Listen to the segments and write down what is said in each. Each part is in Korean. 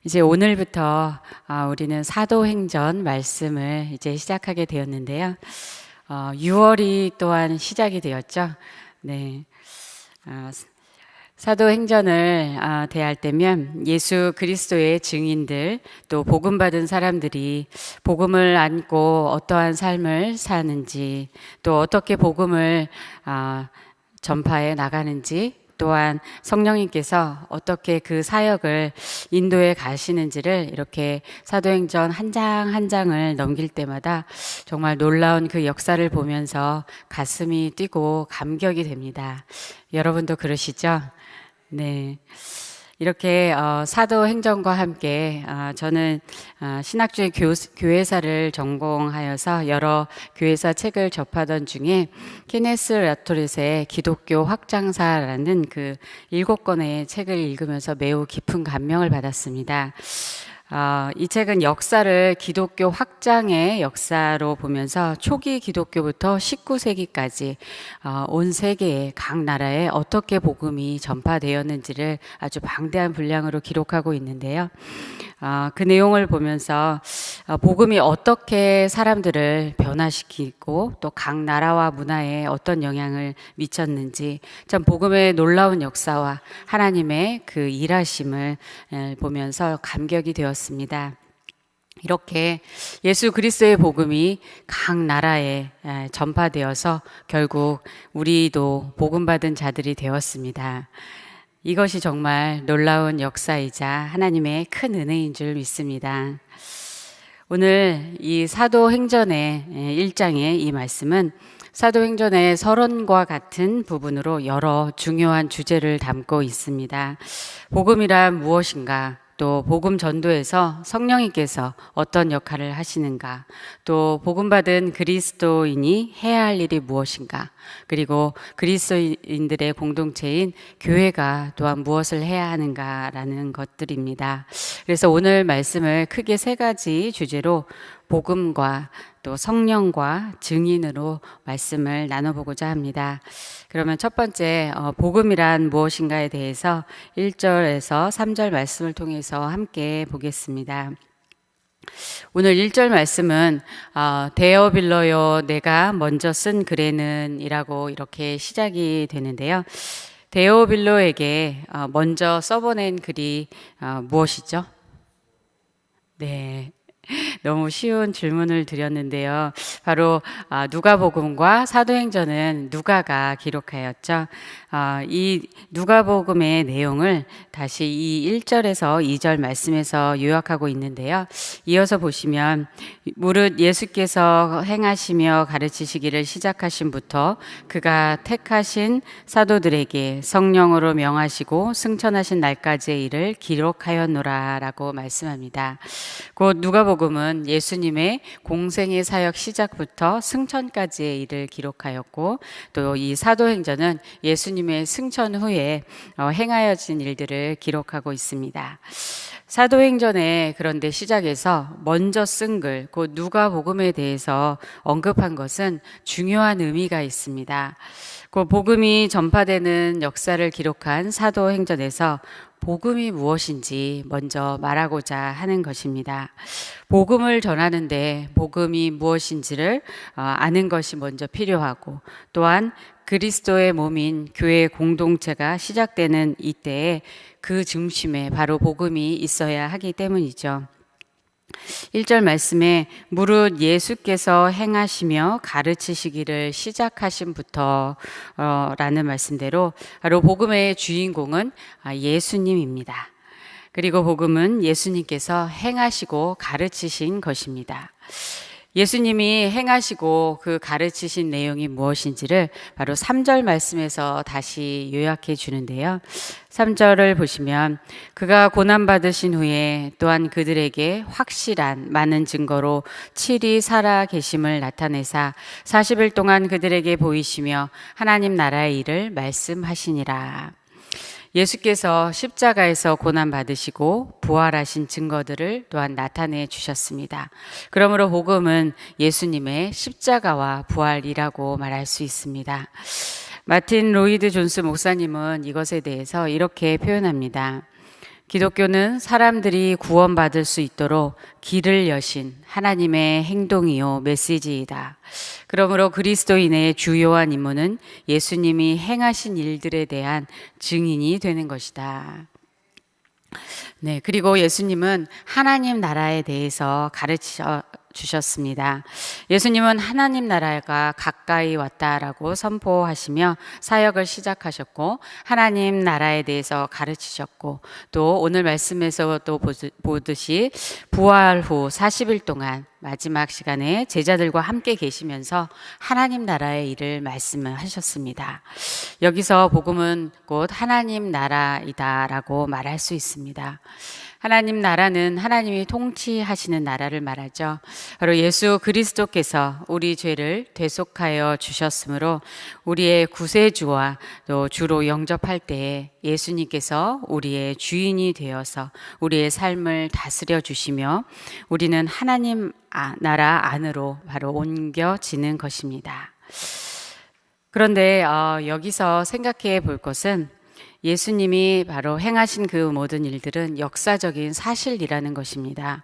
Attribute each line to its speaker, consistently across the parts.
Speaker 1: 이제 오늘부터 우리는 사도행전 말씀을 이제 시작하게 되었는데요. 6월이 또한 시작이 되었죠. 네. 사도행전을 대할 때면 예수 그리스도의 증인들, 또 복음받은 사람들이 복음을 안고 어떠한 삶을 사는지, 또 어떻게 복음을 전파해 나가는지, 또한 성령님께서 어떻게 그 사역을 인도해 가시는지를 이렇게 사도행전 한 장 한 장을 넘길 때마다 정말 놀라운 그 역사를 보면서 가슴이 뛰고 감격이 됩니다. 여러분도 그러시죠? 네. 이렇게 사도행전과 함께 저는 신학주의 교회사를 전공하여서 여러 교회사 책을 접하던 중에 케네스 라토렛의 기독교 확장사라는 그 7권의 책을 읽으면서 매우 깊은 감명을 받았습니다. 이 책은 역사를 기독교 확장의 역사로 보면서 초기 기독교부터 19세기까지 온 세계의 각 나라에 어떻게 복음이 전파되었는지를 아주 방대한 분량으로 기록하고 있는데요. 그 내용을 보면서 복음이 어떻게 사람들을 변화시키고 또 각 나라와 문화에 어떤 영향을 미쳤는지 참 복음의 놀라운 역사와 하나님의 그 일하심을 보면서 감격이 되었습니다. 이렇게 예수 그리스도의 복음이 각 나라에 전파되어서 결국 우리도 복음받은 자들이 되었습니다. 이것이 정말 놀라운 역사이자 하나님의 큰 은혜인 줄 믿습니다. 오늘 이 사도행전의 1장의 이 말씀은 사도행전의 서론과 같은 부분으로 여러 중요한 주제를 담고 있습니다. 복음이란 무엇인가? 또 복음 전도에서 성령님께서 어떤 역할을 하시는가, 또 복음받은 그리스도인이 해야 할 일이 무엇인가, 그리고 그리스도인들의 공동체인 교회가 또한 무엇을 해야 하는가라는 것들입니다. 그래서 오늘 말씀을 크게 3가지 주제로 복음과 또 성령과 증인으로 말씀을 나눠보고자 합니다. 그러면 첫 번째 복음이란 무엇인가에 대해서 1절에서 3절 말씀을 통해서 함께 보겠습니다. 오늘 1절 말씀은 데어빌러요 내가 먼저 쓴 글에는 이라고 이렇게 시작이 되는데요. 데오빌로에게 먼저 써보낸 글이 무엇이죠? 네. 너무 쉬운 질문을 드렸는데요. 바로 누가복음과 사도행전은 누가가 기록하였죠. 이 누가복음의 내용을 다시 이 1절에서 2절 말씀에서 요약하고 있는데요. 이어서 보시면 무릇 예수께서 행하시며 가르치시기를 시작하신부터 그가 택하신 사도들에게 성령으로 명하시고 승천하신 날까지의 일을 기록하였노라 라고 말씀합니다. 곧 누가복음은 예수님의 공생의 사역 시작부터 승천까지의 일을 기록하였고, 또 이 사도행전은 예수님의 승천 후에 행하여진 일들을 기록하고 있습니다. 사도행전의 그런데 시작에서 먼저 쓴 글, 곧 누가복음에 대해서 언급한 것은 중요한 의미가 있습니다. 그 복음이 전파되는 역사를 기록한 사도행전에서 복음이 무엇인지 먼저 말하고자 하는 것입니다. 복음을 전하는데 복음이 무엇인지를 아는 것이 먼저 필요하고, 또한 그리스도의 몸인 교회 공동체가 시작되는 이때에 그 중심에 바로 복음이 있어야 하기 때문이죠. 1절 말씀에 무릇 예수께서 행하시며 가르치시기를 시작하신부터 라는 말씀대로 바로 복음의 주인공은 예수님입니다. 그리고 복음은 예수님께서 행하시고 가르치신 것입니다. 예수님이 행하시고 그 가르치신 내용이 무엇인지를 바로 3절 말씀에서 다시 요약해 주는데요. 3절을 보시면 그가 고난받으신 후에 또한 그들에게 확실한 많은 증거로 7일 살아 계심을 나타내사 40일 동안 그들에게 보이시며 하나님 나라의 일을 말씀하시니라. 예수께서 십자가에서 고난받으시고 부활하신 증거들을 또한 나타내 주셨습니다. 그러므로 복음은 예수님의 십자가와 부활이라고 말할 수 있습니다. 마틴 로이드 존스 목사님은 이것에 대해서 이렇게 표현합니다. 기독교는 사람들이 구원받을 수 있도록 길을 여신 하나님의 행동이요 메시지이다. 그러므로 그리스도인의 주요한 임무는 예수님이 행하신 일들에 대한 증인이 되는 것이다. 네, 그리고 예수님은 하나님 나라에 대해서 가르쳐 주셨습니다. 예수님은 하나님 나라가 가까이 왔다라고 선포하시며 사역을 시작하셨고 하나님 나라에 대해서 가르치셨고 또 오늘 말씀에서 또 보듯이 부활 후 40일 동안 마지막 시간에 제자들과 함께 계시면서 하나님 나라의 일을 말씀을 하셨습니다. 여기서 복음은 곧 하나님 나라이다라고 말할 수 있습니다. 하나님 나라는 하나님이 통치하시는 나라를 말하죠. 바로 예수 그리스도께서 우리 죄를 대속하여 주셨으므로 우리의 구세주와 또 주로 영접할 때에 예수님께서 우리의 주인이 되어서 우리의 삶을 다스려 주시며 우리는 하나님 나라 안으로 바로 옮겨지는 것입니다. 그런데 여기서 생각해 볼 것은 예수님이 바로 행하신 그 모든 일들은 역사적인 사실이라는 것입니다.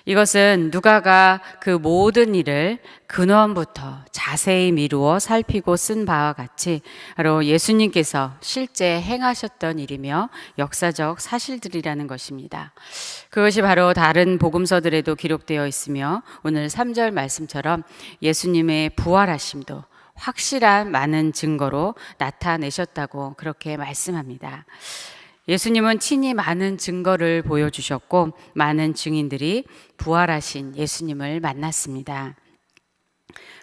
Speaker 1: 이것은 누가가 그 모든 일을 근원부터 자세히 미루어 살피고 쓴 바와 같이 바로 예수님께서 실제 행하셨던 일이며 역사적 사실들이라는 것입니다. 그것이 바로 다른 복음서들에도 기록되어 있으며 오늘 3절 말씀처럼 예수님의 부활하심도 확실한 많은 증거로 나타내셨다고 그렇게 말씀합니다. 예수님은 친히 많은 증거를 보여주셨고 많은 증인들이 부활하신 예수님을 만났습니다.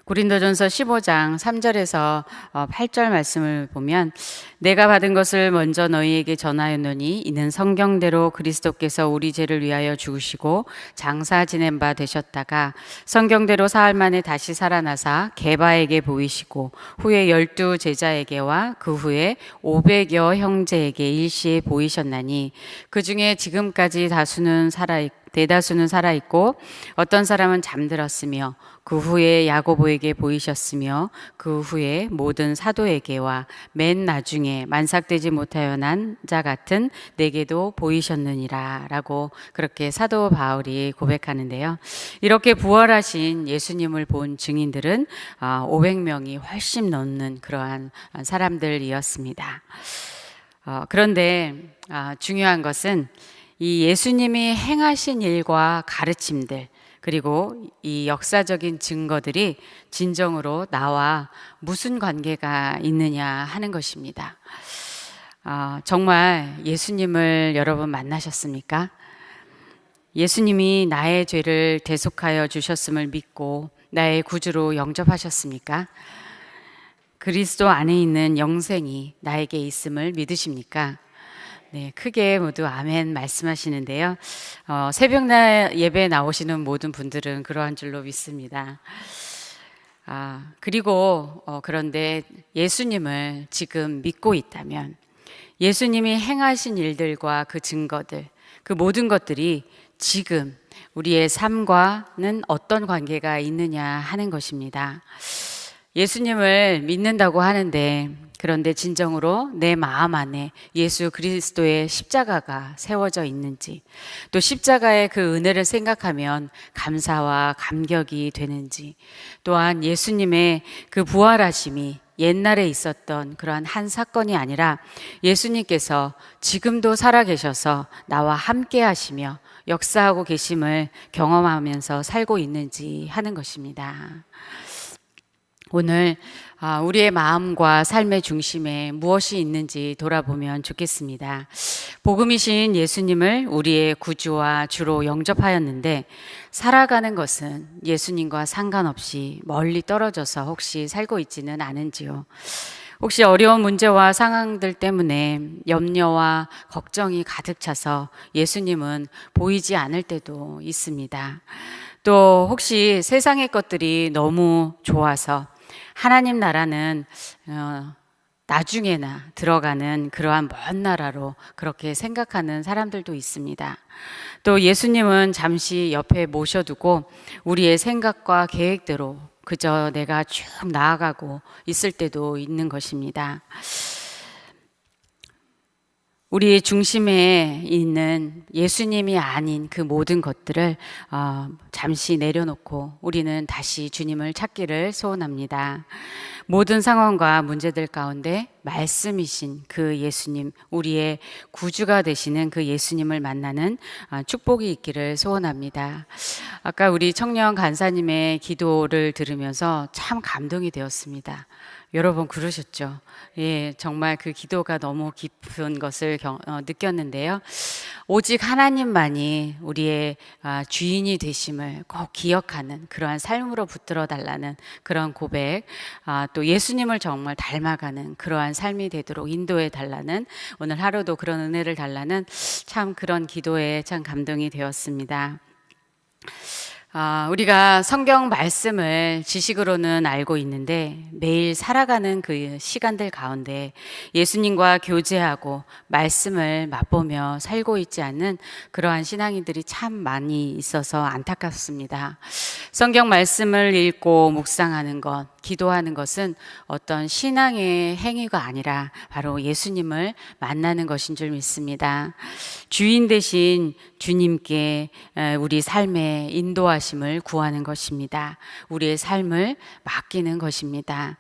Speaker 1: 고린도전서 15장 3절에서 8절 말씀을 보면 내가 받은 것을 먼저 너희에게 전하였노니 이는 성경대로 그리스도께서 우리 죄를 위하여 죽으시고 장사 지낸 바 되셨다가 성경대로 사흘 만에 다시 살아나사 게바에게 보이시고 후에 12 제자에게와 그 후에 500여 형제에게 일시에 보이셨나니 그 중에 지금까지 대다수는 살아있고 어떤 사람은 잠들었으며 그 후에 야고보에게 보이셨으며 그 후에 모든 사도에게와 맨 나중에 만삭되지 못하여 난 자 같은 내게도 보이셨느니라 라고 그렇게 사도 바울이 고백하는데요. 이렇게 부활하신 예수님을 본 증인들은 500명이 훨씬 넘는 그러한 사람들이었습니다. 그런데 중요한 것은 이 예수님이 행하신 일과 가르침들 그리고 이 역사적인 증거들이 진정으로 나와 무슨 관계가 있느냐 하는 것입니다. 정말 예수님을 여러분 만나셨습니까? 예수님이 나의 죄를 대속하여 주셨음을 믿고 나의 구주로 영접하셨습니까? 그리스도 안에 있는 영생이 나에게 있음을 믿으십니까? 네, 크게 모두 아멘 말씀하시는데요. 새벽날 예배 나오시는 모든 분들은 그러한 줄로 믿습니다. 그리고 그런데 예수님을 지금 믿고 있다면 예수님이 행하신 일들과 그 증거들, 그 모든 것들이 지금 우리의 삶과는 어떤 관계가 있느냐 하는 것입니다. 예수님을 믿는다고 하는데 그런데 진정으로 내 마음 안에 예수 그리스도의 십자가가 세워져 있는지 또 십자가의 그 은혜를 생각하면 감사와 감격이 되는지 또한 예수님의 그 부활하심이 옛날에 있었던 그러한 한 사건이 아니라 예수님께서 지금도 살아계셔서 나와 함께 하시며 역사하고 계심을 경험하면서 살고 있는지 하는 것입니다. 오늘 우리의 마음과 삶의 중심에 무엇이 있는지 돌아보면 좋겠습니다. 복음이신 예수님을 우리의 구주와 주로 영접하였는데 살아가는 것은 예수님과 상관없이 멀리 떨어져서 혹시 살고 있지는 않은지요. 혹시 어려운 문제와 상황들 때문에 염려와 걱정이 가득 차서 예수님은 보이지 않을 때도 있습니다. 또 혹시 세상의 것들이 너무 좋아서 하나님 나라는 나중에나 들어가는 그러한 먼 나라로 그렇게 생각하는 사람들도 있습니다. 또 예수님은 잠시 옆에 모셔두고 우리의 생각과 계획대로 그저 내가 쭉 나아가고 있을 때도 있는 것입니다. 우리의 중심에 있는 예수님이 아닌 그 모든 것들을 잠시 내려놓고 우리는 다시 주님을 찾기를 소원합니다. 모든 상황과 문제들 가운데 말씀이신 그 예수님, 우리의 구주가 되시는 그 예수님을 만나는 축복이 있기를 소원합니다. 아까 우리 청년 간사님의 기도를 들으면서 참 감동이 되었습니다. 여러 번 그러셨죠. 예, 정말 그 기도가 너무 깊은 것을 느꼈는데요. 오직 하나님만이 우리의 주인이 되심을 꼭 기억하는 그러한 삶으로 붙들어 달라는 그런 고백, 또 예수님을 정말 닮아가는 그러한 삶이 되도록 인도해 달라는, 오늘 하루도 그런 은혜를 달라는 참 그런 기도에 참 감동이 되었습니다. 우리가 성경 말씀을 지식으로는 알고 있는데 매일 살아가는 그 시간들 가운데 예수님과 교제하고 말씀을 맛보며 살고 있지 않는 그러한 신앙인들이 참 많이 있어서 안타깝습니다. 성경 말씀을 읽고 묵상하는 것, 기도하는 것은 어떤 신앙의 행위가 아니라 바로 예수님을 만나는 것인 줄 믿습니다. 주인 되신 주님께 우리 삶의 인도하심을 구하는 것입니다. 우리의 삶을 맡기는 것입니다.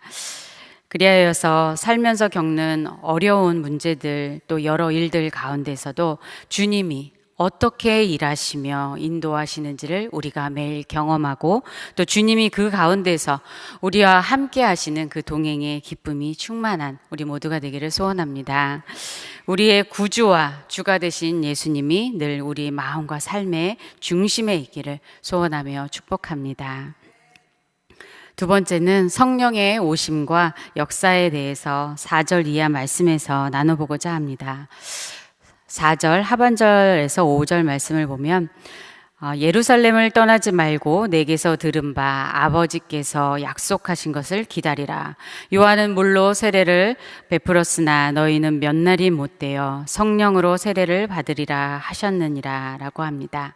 Speaker 1: 그리하여서 살면서 겪는 어려운 문제들, 또 여러 일들 가운데서도 주님이 어떻게 일하시며 인도하시는지를 우리가 매일 경험하고, 또 주님이 그 가운데서 우리와 함께 하시는 그 동행의 기쁨이 충만한 우리 모두가 되기를 소원합니다. 우리의 구주와 주가 되신 예수님이 늘 우리 마음과 삶의 중심에 있기를 소원하며 축복합니다. 두 번째는 성령의 오심과 역사에 대해서 4절 이하 말씀에서 나눠보고자 합니다. 4절 하반절에서 5절 말씀을 보면 예루살렘을 떠나지 말고 내게서 들은 바 아버지께서 약속하신 것을 기다리라. 요한은 물로 세례를 베풀었으나 너희는 몇 날이 못되어 성령으로 세례를 받으리라 하셨느니라 라고 합니다.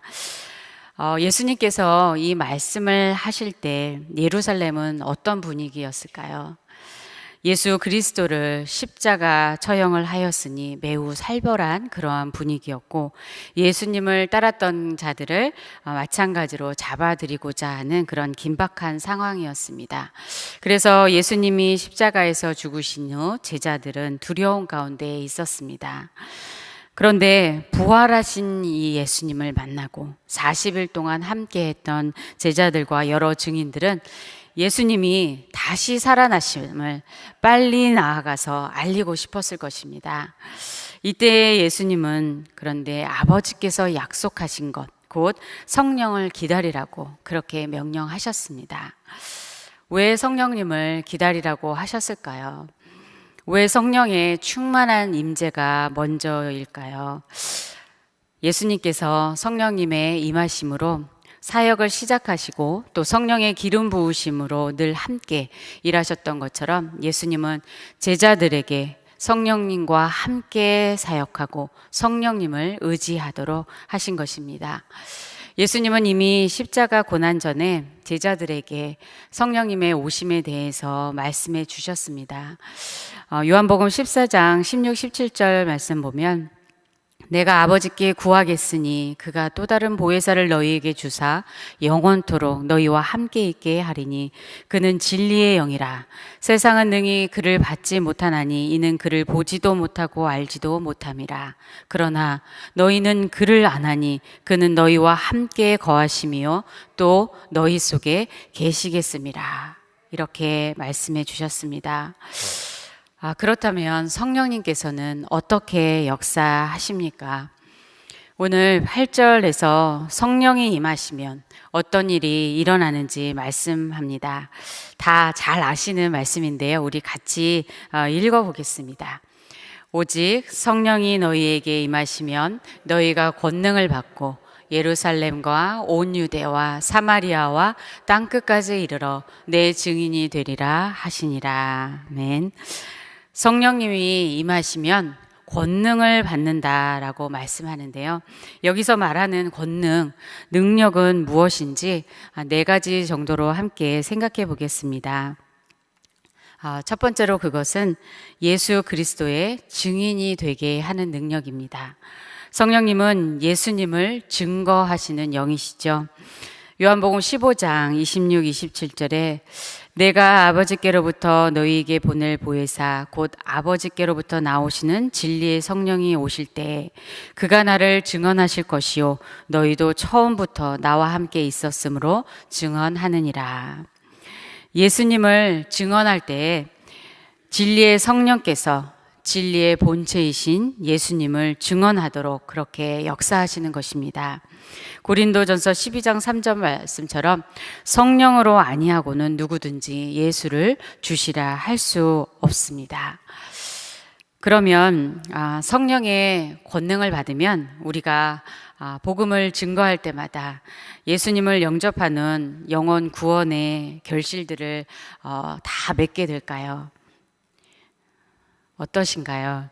Speaker 1: 예수님께서 이 말씀을 하실 때 예루살렘은 어떤 분위기였을까요? 예수 그리스도를 십자가 처형을 하였으니 매우 살벌한 그러한 분위기였고, 예수님을 따랐던 자들을 마찬가지로 잡아들이고자 하는 그런 긴박한 상황이었습니다. 그래서 예수님이 십자가에서 죽으신 후 제자들은 두려움 가운데 있었습니다. 그런데 부활하신 이 예수님을 만나고 40일 동안 함께했던 제자들과 여러 증인들은 예수님이 다시 살아나심을 빨리 나아가서 알리고 싶었을 것입니다. 이때 예수님은 그런데 아버지께서 약속하신 것, 곧 성령을 기다리라고 그렇게 명령하셨습니다. 왜 성령님을 기다리라고 하셨을까요? 왜 성령의 충만한 임재가 먼저일까요? 예수님께서 성령님의 임하심으로 사역을 시작하시고 또 성령의 기름 부으심으로 늘 함께 일하셨던 것처럼 예수님은 제자들에게 성령님과 함께 사역하고 성령님을 의지하도록 하신 것입니다. 예수님은 이미 십자가 고난 전에 제자들에게 성령님의 오심에 대해서 말씀해 주셨습니다. 요한복음 14장 16, 17절 말씀 보면 내가 아버지께 구하겠으니 그가 또 다른 보혜사를 너희에게 주사 영원토록 너희와 함께 있게 하리니 그는 진리의 영이라. 세상은 능히 그를 받지 못하나니 이는 그를 보지도 못하고 알지도 못함이라. 그러나 너희는 그를 아나니 그는 너희와 함께 거하심이요 또 너희 속에 계시겠음이라. 이렇게 말씀해 주셨습니다. 그렇다면 성령님께서는 어떻게 역사하십니까? 오늘 8절에서 성령이 임하시면 어떤 일이 일어나는지 말씀합니다. 다 잘 아시는 말씀인데요. 우리 같이 읽어보겠습니다. 오직 성령이 너희에게 임하시면 너희가 권능을 받고 예루살렘과 온 유대와 사마리아와 땅끝까지 이르러 내 증인이 되리라 하시니라. 아멘. 성령님이 임하시면 권능을 받는다라고 말씀하는데요. 여기서 말하는 권능, 능력은 무엇인지 네 가지 정도로 함께 생각해 보겠습니다. 첫 번째로 그것은 예수 그리스도의 증인이 되게 하는 능력입니다. 성령님은 예수님을 증거하시는 영이시죠. 요한복음 15장 26, 27절에 내가 아버지께로부터 너희에게 보낼 보혜사 곧 아버지께로부터 나오시는 진리의 성령이 오실 때 그가 나를 증언하실 것이요 너희도 처음부터 나와 함께 있었으므로 증언하느니라. 예수님을 증언할 때 진리의 성령께서 진리의 본체이신 예수님을 증언하도록 그렇게 역사하시는 것입니다. 고린도전서 12장 3절 말씀처럼 성령으로 아니하고는 누구든지 예수를 주시라 할 수 없습니다. 그러면 성령의 권능을 받으면 우리가 복음을 증거할 때마다 예수님을 영접하는 영혼 구원의 결실들을 다 맺게 될까요? 어떠신가요?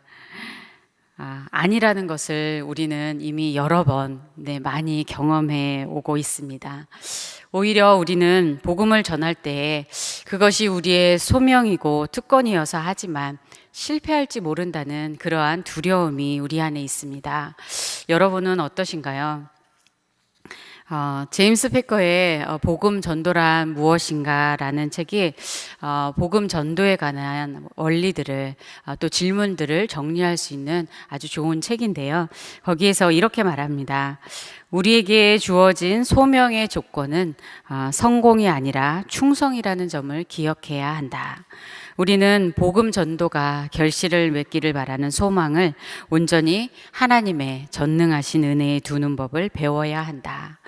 Speaker 1: 아니라는 것을 우리는 이미 여러 번 많이 경험해 오고 있습니다. 오히려 우리는 복음을 전할 때 그것이 우리의 소명이고 특권이어서 하지만 실패할지 모른다는 그러한 두려움이 우리 안에 있습니다. 여러분은 어떠신가요? 제임스 패커의 복음 전도란 무엇인가라는 책이 복음 전도에 관한 원리들을 또 질문들을 정리할 수 있는 아주 좋은 책인데요. 거기에서 이렇게 말합니다. 우리에게 주어진 소명의 조건은 성공이 아니라 충성이라는 점을 기억해야 한다. 우리는 복음 전도가 결실을 맺기를 바라는 소망을 온전히 하나님의 전능하신 은혜에 두는 법을 배워야 한다.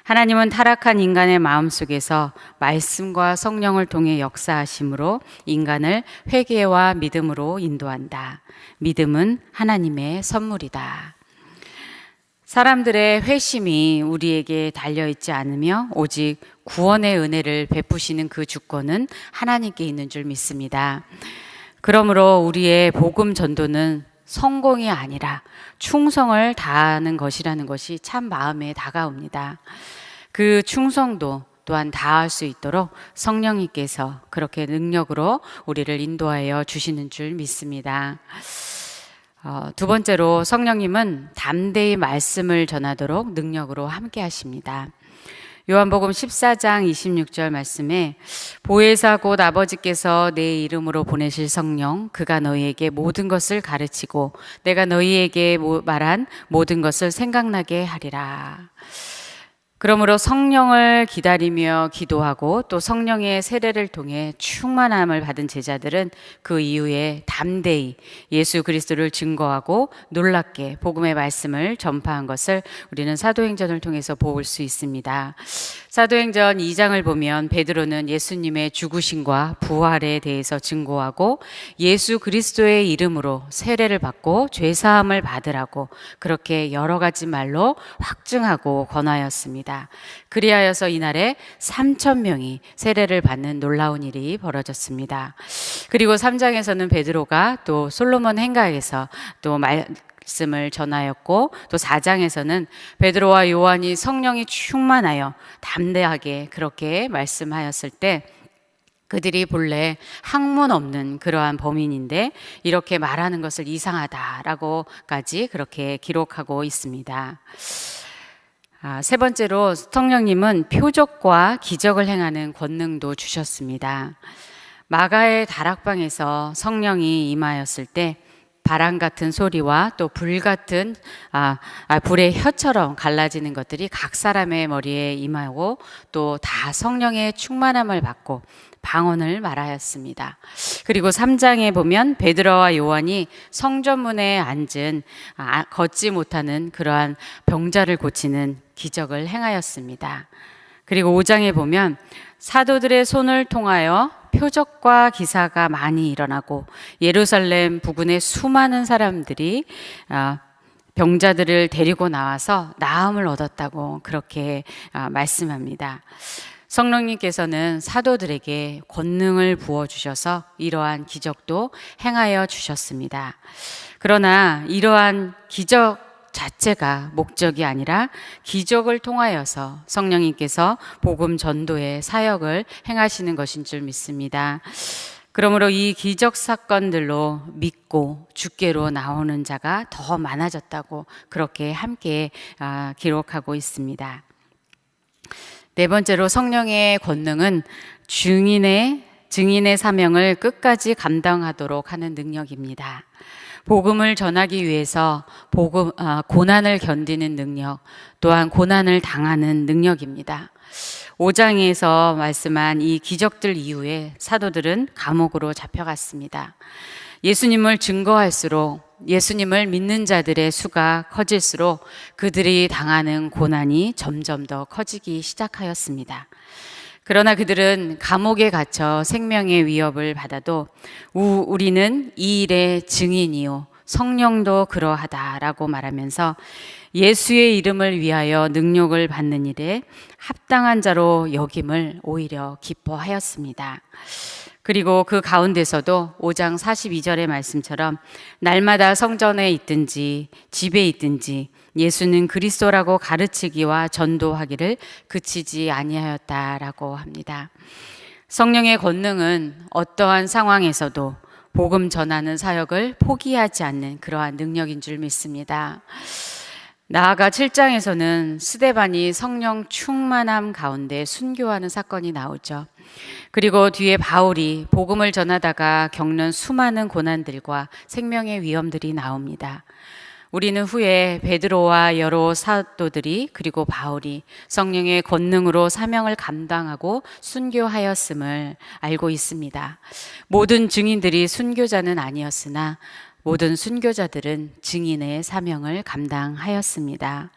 Speaker 1: 하나님은 타락한 인간의 마음속에서 말씀과 성령을 통해 역사하심으로 인간을 회개와 믿음으로 인도한다. 믿음은 하나님의 선물이다. 사람들의 회심이 우리에게 달려있지 않으며 오직 구원의 은혜를 베푸시는 그 주권은 하나님께 있는 줄 믿습니다. 그러므로 우리의 복음 전도는 성공이 아니라 충성을 다하는 것이라는 것이 참 마음에 다가옵니다. 그 충성도 또한 다할 수 있도록 성령님께서 그렇게 능력으로 우리를 인도하여 주시는 줄 믿습니다. 두 번째로 성령님은 담대히 말씀을 전하도록 능력으로 함께 하십니다. 요한복음 14장 26절 말씀에 보혜사 곧 아버지께서 내 이름으로 보내실 성령 그가 너희에게 모든 것을 가르치고 내가 너희에게 말한 모든 것을 생각나게 하리라. 그러므로 성령을 기다리며 기도하고 또 성령의 세례를 통해 충만함을 받은 제자들은 그 이후에 담대히 예수 그리스도를 증거하고 놀랍게 복음의 말씀을 전파한 것을 우리는 사도행전을 통해서 볼 수 있습니다. 사도행전 2장을 보면 베드로는 예수님의 죽으심과 부활에 대해서 증거하고 예수 그리스도의 이름으로 세례를 받고 죄사함을 받으라고 그렇게 여러 가지 말로 확증하고 권하였습니다. 그리하여서 이날에 3,000명이 세례를 받는 놀라운 일이 벌어졌습니다. 그리고 3장에서는 베드로가 또 솔로몬 행각에서 또 말씀을 전하였고 또 4장에서는 베드로와 요한이 성령이 충만하여 담대하게 그렇게 말씀하였을 때 그들이 본래 학문 없는 그러한 범인인데 이렇게 말하는 것을 이상하다라고까지 그렇게 기록하고 있습니다. 세 번째로 성령님은 표적과 기적을 행하는 권능도 주셨습니다. 마가의 다락방에서 성령이 임하였을 때 바람 같은 소리와 또 불 같은 불의 혀처럼 갈라지는 것들이 각 사람의 머리에 임하고 또 다 성령의 충만함을 받고 방언을 말하였습니다. 그리고 3장에 보면 베드로와 요한이 성전문에 앉은 걷지 못하는 그러한 병자를 고치는 기적을 행하였습니다. 그리고 5장에 보면 사도들의 손을 통하여 표적과 기사가 많이 일어나고 예루살렘 부근의 수많은 사람들이 병자들을 데리고 나와서 나음을 얻었다고 그렇게 말씀합니다. 성령님께서는 사도들에게 권능을 부어주셔서 이러한 기적도 행하여 주셨습니다. 그러나 이러한 기적 자체가 목적이 아니라 기적을 통하여서 성령님께서 복음 전도의 사역을 행하시는 것인 줄 믿습니다. 그러므로 이 기적 사건들로 믿고 주께로 나오는 자가 더 많아졌다고 그렇게 함께 기록하고 있습니다. 네 번째로 성령의 권능은 증인의 사명을 끝까지 감당하도록 하는 능력입니다. 복음을 전하기 위해서 고난을 견디는 능력, 또한 고난을 당하는 능력입니다. 5장에서 말씀한 이 기적들 이후에 사도들은 감옥으로 잡혀갔습니다. 예수님을 증거할수록, 예수님을 믿는 자들의 수가 커질수록 그들이 당하는 고난이 점점 더 커지기 시작하였습니다. 그러나 그들은 감옥에 갇혀 생명의 위협을 받아도 우리는 이 일의 증인이요 성령도 그러하다라고 말하면서 예수의 이름을 위하여 능력을 받는 일에 합당한 자로 여김을 오히려 기뻐하였습니다. 그리고 그 가운데서도 5장 42절의 말씀처럼 날마다 성전에 있든지 집에 있든지 예수는 그리스도라고 가르치기와 전도하기를 그치지 아니하였다라고 합니다. 성령의 권능은 어떠한 상황에서도 복음 전하는 사역을 포기하지 않는 그러한 능력인 줄 믿습니다. 나아가 7장에서는 스데반이 성령 충만함 가운데 순교하는 사건이 나오죠. 그리고 뒤에 바울이 복음을 전하다가 겪는 수많은 고난들과 생명의 위험들이 나옵니다. 우리는 후에 베드로와 여러 사도들이 그리고 바울이 성령의 권능으로 사명을 감당하고 순교하였음을 알고 있습니다. 모든 증인들이 순교자는 아니었으나 모든 순교자들은 증인의 사명을 감당하였습니다.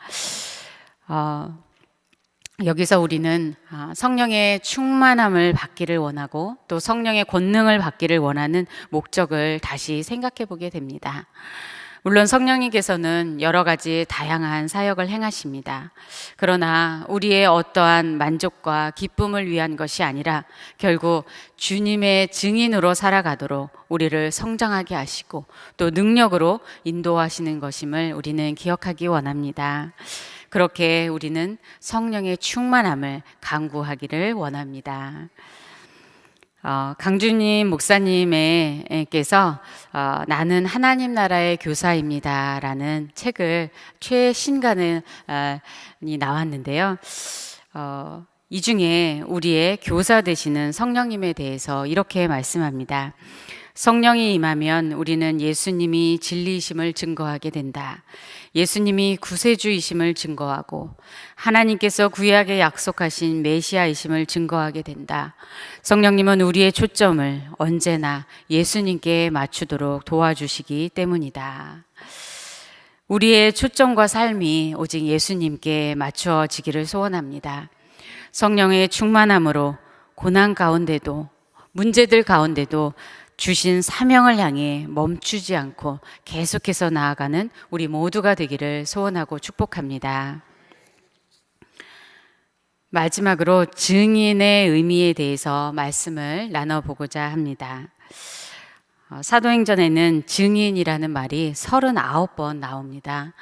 Speaker 1: 여기서 우리는 성령의 충만함을 받기를 원하고 또 성령의 권능을 받기를 원하는 목적을 다시 생각해 보게 됩니다. 물론 성령님께서는 여러 가지 다양한 사역을 행하십니다. 그러나 우리의 어떠한 만족과 기쁨을 위한 것이 아니라 결국 주님의 증인으로 살아가도록 우리를 성장하게 하시고 또 능력으로 인도하시는 것임을 우리는 기억하기 원합니다. 그렇게 우리는 성령의 충만함을 간구하기를 원합니다. 강주님 목사님께서 나는 하나님 나라의 교사입니다 라는 책을 최신간이 나왔는데요. 이 중에 우리의 교사 되시는 성령님에 대해서 이렇게 말씀합니다. 성령이 임하면 우리는 예수님이 진리이심을 증거하게 된다. 예수님이 구세주이심을 증거하고 하나님께서 구약에 약속하신 메시아이심을 증거하게 된다. 성령님은 우리의 초점을 언제나 예수님께 맞추도록 도와주시기 때문이다. 우리의 초점과 삶이 오직 예수님께 맞추어지기를 소원합니다. 성령의 충만함으로 고난 가운데도 문제들 가운데도 주신 사명을 향해 멈추지 않고 계속해서 나아가는 우리 모두가 되기를 소원하고 축복합니다. 마지막으로 증인의 의미에 대해서 말씀을 나눠보고자 합니다. 사도행전에는 증인이라는 말이 39번 나옵니다.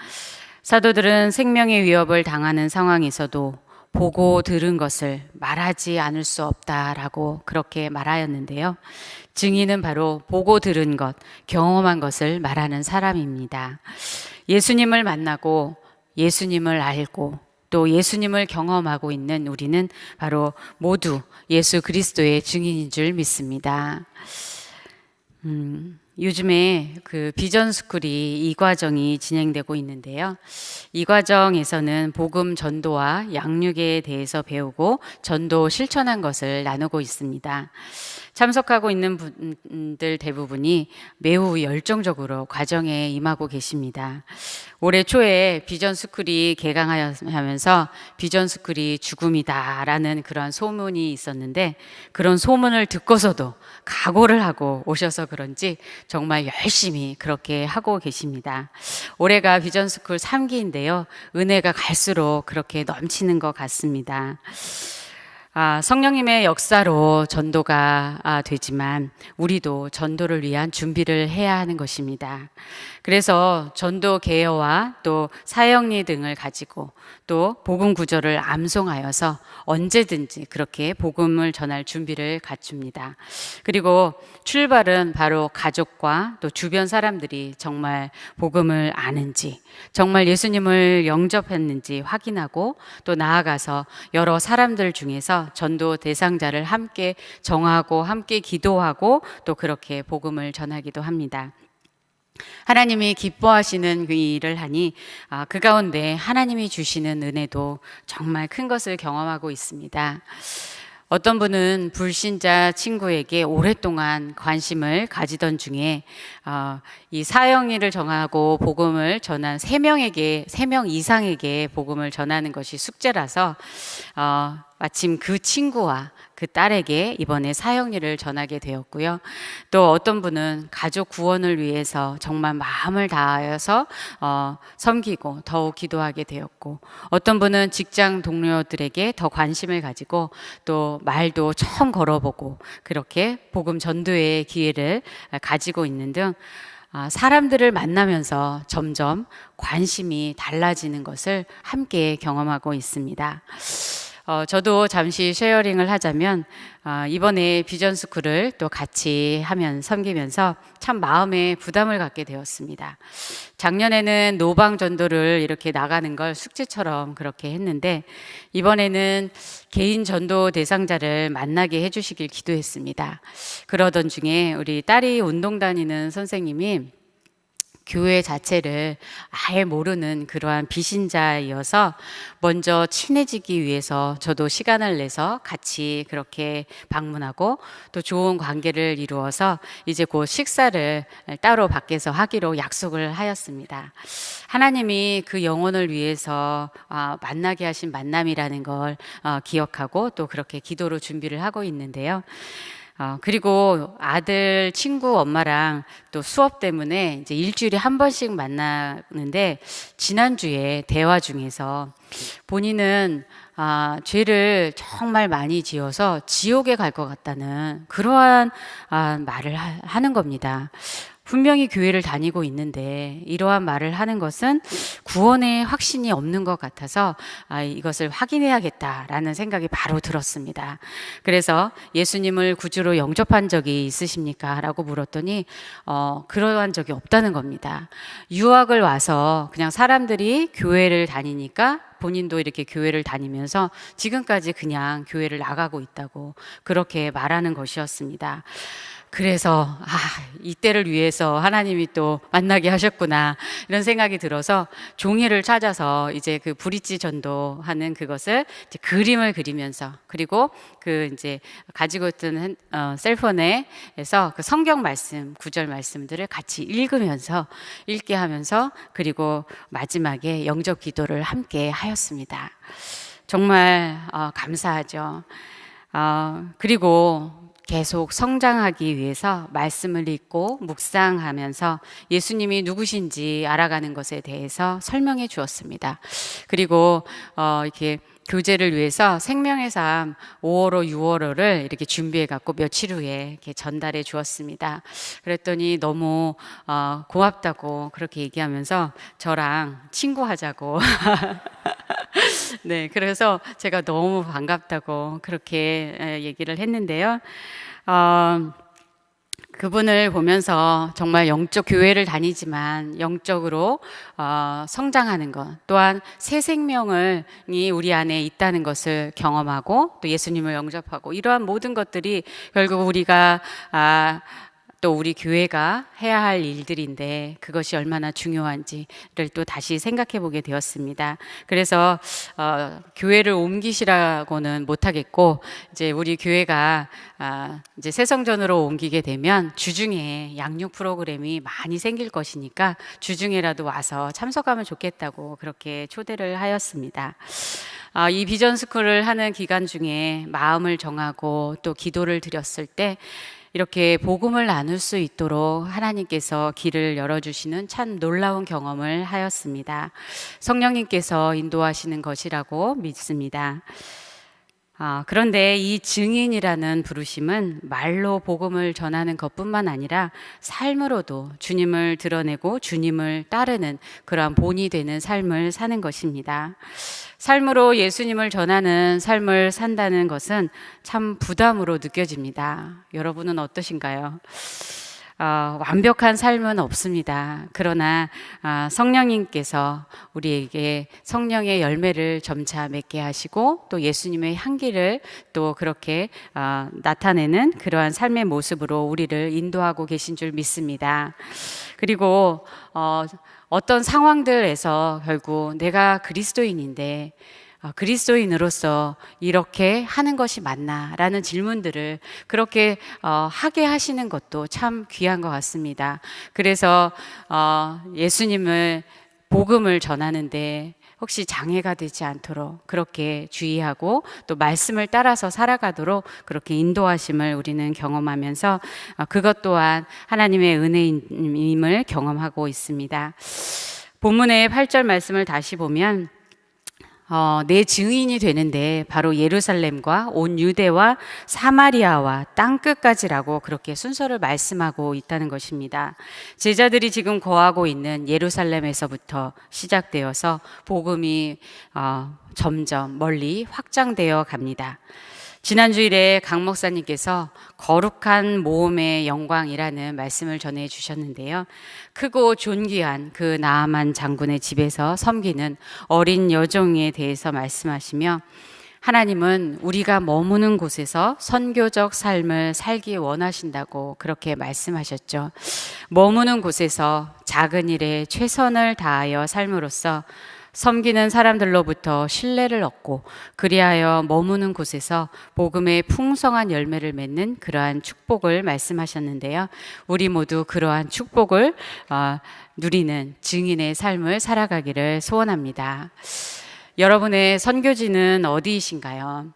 Speaker 1: 사도들은 생명의 위협을 당하는 상황에서도 보고 들은 것을 말하지 않을 수 없다라고 그렇게 말하였는데요. 증인은 바로 보고 들은 것, 경험한 것을 말하는 사람입니다. 예수님을 만나고 예수님을 알고 또 예수님을 경험하고 있는 우리는 바로 모두 예수 그리스도의 증인인 줄 믿습니다. 요즘에 그 비전 스쿨이 이 과정이 진행되고 있는데요. 이 과정에서는 복음 전도와 양육에 대해서 배우고 전도 실천한 것을 나누고 있습니다. 참석하고 있는 분들 대부분이 매우 열정적으로 과정에 임하고 계십니다. 올해 초에 비전 스쿨이 개강하면서 비전 스쿨이 죽음이다라는 그런 소문이 있었는데 그런 소문을 듣고서도 각오를 하고 오셔서 그런지 정말 열심히 그렇게 하고 계십니다. 올해가 비전 스쿨 3기인데요. 은혜가 갈수록 그렇게 넘치는 것 같습니다. 성령님의 역사로 전도가 되지만 우리도 전도를 위한 준비를 해야 하는 것입니다. 그래서 전도 개요와 또 사역리 등을 가지고 또 복음 구절을 암송하여서 언제든지 그렇게 복음을 전할 준비를 갖춥니다. 그리고 출발은 바로 가족과 또 주변 사람들이 정말 복음을 아는지, 정말 예수님을 영접했는지 확인하고 또 나아가서 여러 사람들 중에서 전도 대상자를 함께 정하고 함께 기도하고 또 그렇게 복음을 전하기도 합니다. 하나님이 기뻐하시는 그 일을 하니 그 가운데 하나님이 주시는 은혜도 정말 큰 것을 경험하고 있습니다. 어떤 분은 불신자 친구에게 오랫동안 관심을 가지던 중에 이 사형일을 정하고 복음을 전한 3명 이상에게 복음을 전하는 것이 숙제라서 마침 그 친구와 그 딸에게 이번에 사형리를 전하게 되었고요. 또 어떤 분은 가족 구원을 위해서 정말 마음을 다하여서 섬기고 더욱 기도하게 되었고, 어떤 분은 직장 동료들에게 더 관심을 가지고 또 말도 처음 걸어보고 그렇게 복음 전도의 기회를 가지고 있는 등 사람들을 만나면서 점점 관심이 달라지는 것을 함께 경험하고 있습니다. 저도 잠시 쉐어링을 하자면 이번에 비전스쿨을 또 같이 섬기면서 참 마음에 부담을 갖게 되었습니다. 작년에는 노방 전도를 이렇게 나가는 걸 숙제처럼 그렇게 했는데 이번에는 개인 전도 대상자를 만나게 해주시길 기도했습니다. 그러던 중에 우리 딸이 운동 다니는 선생님이 교회 자체를 아예 모르는 그러한 비신자이어서 먼저 친해지기 위해서 저도 시간을 내서 같이 그렇게 방문하고 또 좋은 관계를 이루어서 이제 곧 식사를 따로 밖에서 하기로 약속을 하였습니다. 하나님이 그 영혼을 위해서 만나게 하신 만남이라는 걸 기억하고 또 그렇게 기도로 준비를 하고 있는데요. 그리고 아들 친구 엄마랑 또 수업 때문에 이제 일주일에 한 번씩 만나는데 지난주에 대화 중에서 본인은 죄를 정말 많이 지어서 지옥에 갈 것 같다는 그러한 말을 하는 겁니다. 분명히 교회를 다니고 있는데 이러한 말을 하는 것은 구원의 확신이 없는 것 같아서 이것을 확인해야겠다라는 생각이 바로 들었습니다. 그래서 예수님을 구주로 영접한 적이 있으십니까? 라고 물었더니 그러한 적이 없다는 겁니다. 유학을 와서 그냥 사람들이 교회를 다니니까 본인도 이렇게 교회를 다니면서 지금까지 그냥 교회를 나가고 있다고 그렇게 말하는 것이었습니다. 그래서 이때를 위해서 하나님이 또 만나게 하셨구나 이런 생각이 들어서 종이를 찾아서 이제 그 브릿지 전도하는 그것을 이제 그림을 그리면서 그리고 그 이제 가지고 있던 셀폰에서 그 성경 말씀 구절 말씀들을 같이 읽으면서 읽게 하면서 그리고 마지막에 영접 기도를 함께 하였습니다. 정말 감사하죠. 그리고 계속 성장하기 위해서 말씀을 읽고 묵상하면서 예수님이 누구신지 알아가는 것에 대해서 설명해 주었습니다. 그리고 이렇게 교제를 위해서 생명의 삶 5월호, 6월호를 이렇게 준비해 갖고 며칠 후에 이렇게 전달해 주었습니다. 그랬더니 너무 고맙다고 그렇게 얘기하면서 저랑 친구하자고 네, 그래서 제가 너무 반갑다고 그렇게 얘기를 했는데요. 그분을 보면서 정말 영적 교회를 다니지만 영적으로 성장하는 것 또한 새 생명이 우리 안에 있다는 것을 경험하고 또 예수님을 영접하고 이러한 모든 것들이 결국 우리가 또 우리 교회가 해야 할 일들인데 그것이 얼마나 중요한지를 또 다시 생각해 보게 되었습니다. 그래서 교회를 옮기시라고는 못하겠고 이제 우리 교회가 이제 새성전으로 옮기게 되면 주중에 양육 프로그램이 많이 생길 것이니까 주중에라도 와서 참석하면 좋겠다고 그렇게 초대를 하였습니다. 이 비전스쿨을 하는 기간 중에 마음을 정하고 또 기도를 드렸을 때 이렇게 복음을 나눌 수 있도록 하나님께서 길을 열어주시는 참 놀라운 경험을 하였습니다. 성령님께서 인도하시는 것이라고 믿습니다. 그런데 이 증인이라는 부르심은 말로 복음을 전하는 것뿐만 아니라 삶으로도 주님을 드러내고 주님을 따르는 그러한 본이 되는 삶을 사는 것입니다. 삶으로 예수님을 전하는 삶을 산다는 것은 참 부담으로 느껴집니다. 여러분은 어떠신가요? 완벽한 삶은 없습니다. 그러나 성령님께서 우리에게 성령의 열매를 점차 맺게 하시고 또 예수님의 향기를 또 그렇게 나타내는 그러한 삶의 모습으로 우리를 인도하고 계신 줄 믿습니다. 그리고 어떤 상황들에서 결국 내가 그리스도인인데 그리스도인으로서 이렇게 하는 것이 맞나? 라는 질문들을 그렇게 하게 하시는 것도 참 귀한 것 같습니다. 그래서 예수님을 복음을 전하는데 혹시 장애가 되지 않도록 그렇게 주의하고 또 말씀을 따라서 살아가도록 그렇게 인도하심을 우리는 경험하면서 그것 또한 하나님의 은혜임을 경험하고 있습니다. 본문의 8절 말씀을 다시 보면 내 증인이 되는데 바로 예루살렘과 온 유대와 사마리아와 땅끝까지라고 그렇게 순서를 말씀하고 있다는 것입니다. 제자들이 지금 거하고 있는 예루살렘에서부터 시작되어서 복음이 점점 멀리 확장되어 갑니다. 지난 주일에 강 목사님께서 거룩한 모험의 영광이라는 말씀을 전해 주셨는데요. 크고 존귀한 그 나아만 장군의 집에서 섬기는 어린 여종에 대해서 말씀하시며 하나님은 우리가 머무는 곳에서 선교적 삶을 살기 원하신다고 그렇게 말씀하셨죠. 머무는 곳에서 작은 일에 최선을 다하여 삶으로써 섬기는 사람들로부터 신뢰를 얻고 그리하여 머무는 곳에서 복음의 풍성한 열매를 맺는 그러한 축복을 말씀하셨는데요. 우리 모두 그러한 축복을 누리는 증인의 삶을 살아가기를 소원합니다. 여러분의 선교지는 어디이신가요?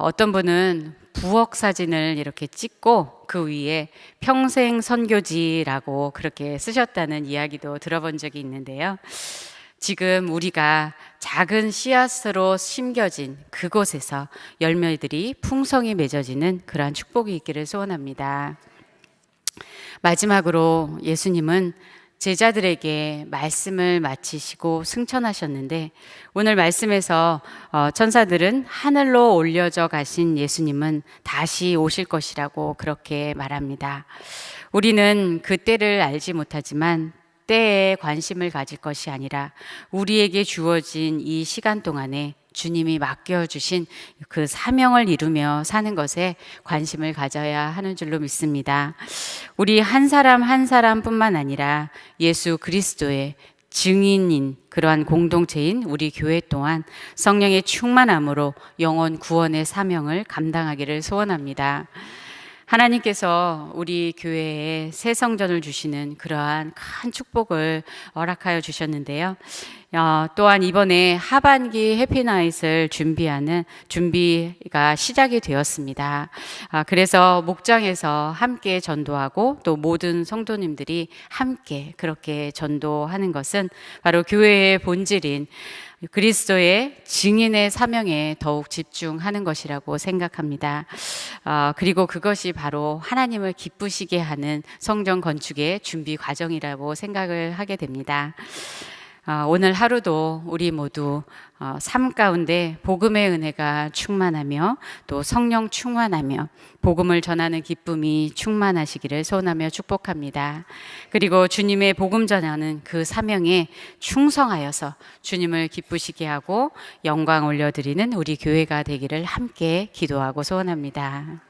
Speaker 1: 어떤 분은 부엌 사진을 이렇게 찍고 그 위에 평생 선교지라고 그렇게 쓰셨다는 이야기도 들어본 적이 있는데요. 지금 우리가 작은 씨앗으로 심겨진 그곳에서 열매들이 풍성히 맺어지는 그러한 축복이 있기를 소원합니다. 마지막으로 예수님은 제자들에게 말씀을 마치시고 승천하셨는데 오늘 말씀에서 천사들은 하늘로 올려져 가신 예수님은 다시 오실 것이라고 그렇게 말합니다. 우리는 그 때를 알지 못하지만 때에 관심을 가질 것이 아니라 우리에게 주어진 이 시간 동안에 주님이 맡겨주신 그 사명을 이루며 사는 것에 관심을 가져야 하는 줄로 믿습니다. 우리 한 사람 한 사람뿐만 아니라 예수 그리스도의 증인인 그러한 공동체인 우리 교회 또한 성령의 충만함으로 영혼 구원의 사명을 감당하기를 소원합니다. 하나님께서 우리 교회에 새 성전을 주시는 그러한 큰 축복을 허락하여 주셨는데요. 또한 이번에 하반기 해피나잇을 준비하는 준비가 시작이 되었습니다. 그래서 목장에서 함께 전도하고 또 모든 성도님들이 함께 그렇게 전도하는 것은 바로 교회의 본질인 그리스도의 증인의 사명에 더욱 집중하는 것이라고 생각합니다. 그리고 그것이 바로 하나님을 기쁘시게 하는 성전 건축의 준비 과정이라고 생각을 하게 됩니다. 오늘 하루도 우리 모두 삶 가운데 복음의 은혜가 충만하며 또 성령 충만하며 복음을 전하는 기쁨이 충만하시기를 소원하며 축복합니다. 그리고 주님의 복음 전하는 그 사명에 충성하여서 주님을 기쁘시게 하고 영광 올려드리는 우리 교회가 되기를 함께 기도하고 소원합니다.